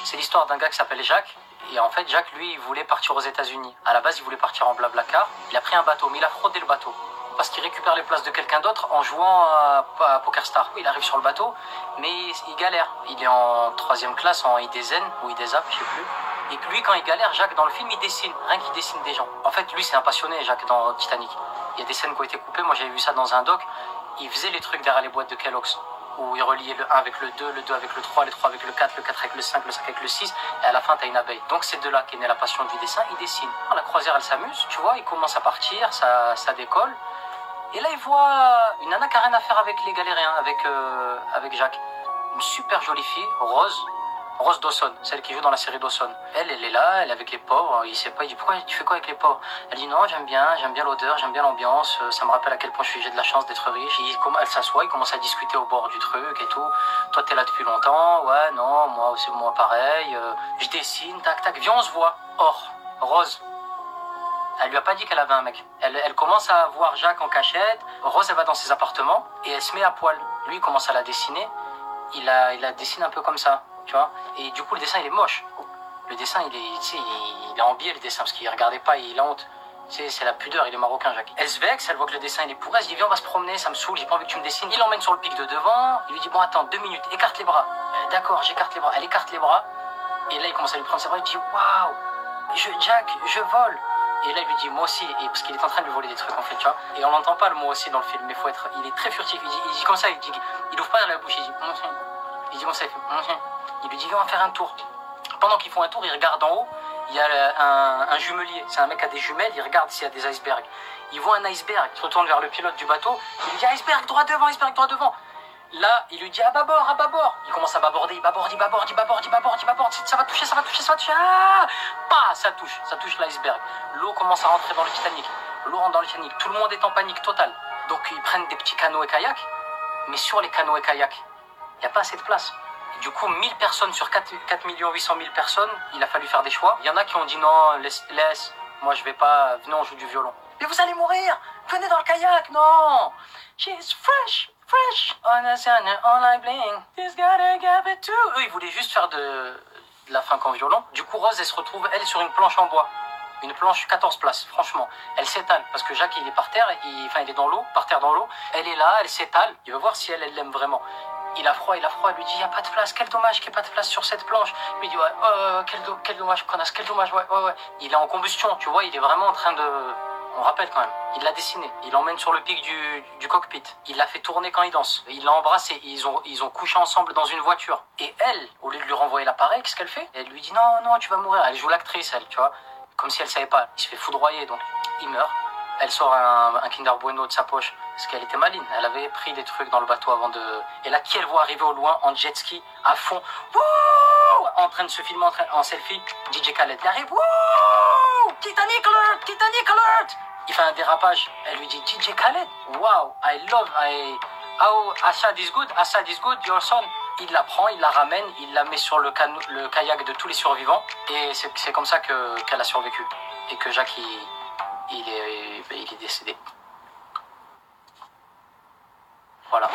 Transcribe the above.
C'est l'histoire d'un gars qui s'appelle Jacques. Et en fait, Jacques, lui, il voulait partir aux États-Unis. À la base, il voulait partir en Blablacar. Il a pris un bateau, mais il a fraudé le bateau. Parce qu'il récupère les places de quelqu'un d'autre en jouant à PokerStar. Il arrive sur le bateau, mais il galère. Il est en 3e classe, en IDZN ou IDZAP, je sais plus. Et lui, quand il galère, Jacques, dans le film, il dessine. Rien qu'il dessine des gens. En fait, lui, c'est un passionné, Jacques, dans Titanic. Il y a des scènes qui ont été coupées. Moi, j'avais vu ça dans un doc. Il faisait les trucs derrière les boîtes de Kellogg's, où il reliait le 1 avec le 2 avec le 3, le 3 avec le 4, le 4 avec le 5, le 5 avec le 6, et à la fin, t'as une abeille. Donc, c'est de là qu'est née la passion du dessin. Il dessine. La croisière, elle s'amuse, tu vois, il commence à partir, ça décolle. Et là, il voit une nana qui n'a rien à faire avec les galériens, avec Jacques. Une super jolie fille, Rose Dawson, celle qui joue dans la série Dawson. Elle est là, elle est avec les pauvres. Il sait pas, il dit pourquoi tu fais quoi avec les pauvres? Elle dit non, j'aime bien l'odeur, j'aime bien l'ambiance. Ça me rappelle à quel point j'ai de la chance d'être riche. Elle s'assoit, il commence à discuter au bord du truc et tout. Toi, t'es là depuis longtemps? Ouais, non, moi aussi, moi pareil. Je dessine, tac, tac, viens, on se voit. Or, Rose. Elle lui a pas dit qu'elle avait un mec. Elle commence à voir Jacques en cachette. Rose, elle va dans ses appartements et elle se met à poil. Lui, il commence à la dessiner. Il la dessine un peu comme ça, tu vois. Et du coup, le dessin, il est moche. Le dessin, il est en biais, le dessin, parce qu'il regardait pas, il a honte. C'est la pudeur, il est marocain, Jacques. Elle se vexe, elle voit que le dessin, il est pourri. Elle se dit, viens, on va se promener, ça me saoule, j'ai pas envie que tu me dessines. Il l'emmène sur le pic de devant. Il lui dit, bon, attends, 2 minutes, écarte les bras. D'accord, j'écarte les bras. Elle écarte les bras. Et là, il commence à lui prendre ses bras. Il dit, waouh, Jack, je vole. Et là, il lui dit, moi aussi, et parce qu'il est en train de lui voler des trucs, en fait, tu vois. Et on l'entend pas, le moi aussi, dans le film, mais il est très furtif. Il dit comme ça, il ouvre pas la bouche, il dit, mon chien. Il dit comme ça, il fait, mon chien. Il lui dit, viens, on va faire un tour. Pendant qu'ils font un tour, il regarde en haut, il y a un jumelier. C'est un mec qui a des jumelles, il regarde s'il y a des icebergs. Il voit un iceberg, il se retourne vers le pilote du bateau, il lui dit, iceberg, droit devant, iceberg, droit devant. Là, il lui dit à bâbord, à bâbord. Il commence à baborder, il baborde, ça va toucher. Ah, pas, ça touche l'iceberg. L'eau commence à rentrer dans le Titanic. L'eau rentre dans le Titanic. Tout le monde est en panique totale. Donc ils prennent des petits canots et kayaks, mais sur les canots et kayaks, il n'y a pas assez de place. Et du coup, 1000 personnes sur 4 800 000 personnes, il a fallu faire des choix. Il y en a qui ont dit non, laisse, moi je vais pas, venez on joue du violon. Mais vous allez mourir, venez dans le kayak, non. She's fresh. On a on like bling. He's gotta give it to. Eux, ils voulaient juste faire de la funk en violon. Du coup, Rose, elle se retrouve, elle, sur une planche en bois. Une planche 14 places, franchement. Elle s'étale, parce que Jacques, il est par terre, il est dans l'eau, par terre dans l'eau. Elle est là, elle s'étale. Il veut voir si elle l'aime vraiment. Il a froid, elle lui dit, il n'y a pas de place, quel dommage qu'il n'y ait pas de place sur cette planche. Il dit, ouais, quel dommage, connasse, quel dommage, ouais. Il est en combustion, tu vois, il est vraiment en train de... On rappelle quand même, il l'a dessiné, il l'emmène sur le pic du cockpit, il l'a fait tourner quand il danse, il l'a embrassé, ils ont couché ensemble dans une voiture. Et elle, au lieu de lui renvoyer l'appareil, qu'est-ce qu'elle fait? Elle lui dit non, tu vas mourir. Elle joue l'actrice, elle, tu vois, comme si elle savait pas. Il se fait foudroyer, donc il meurt. Elle sort un Kinder Bueno de sa poche, parce qu'elle était maline, elle avait pris des trucs dans le bateau avant de... Et là, qui elle voit arriver au loin en jet ski, à fond, wouh, en train de se filmer en selfie, DJ Khaled, il arrive, wouh, Titanic alert. Il fait un dérapage. Elle lui dit, DJ Khaled, wow, Assad is good, your son. Il la prend, il la ramène, il la met sur le kayak de tous les survivants. Et c'est comme ça qu'elle a survécu. Et que Jacques, il est décédé. Voilà.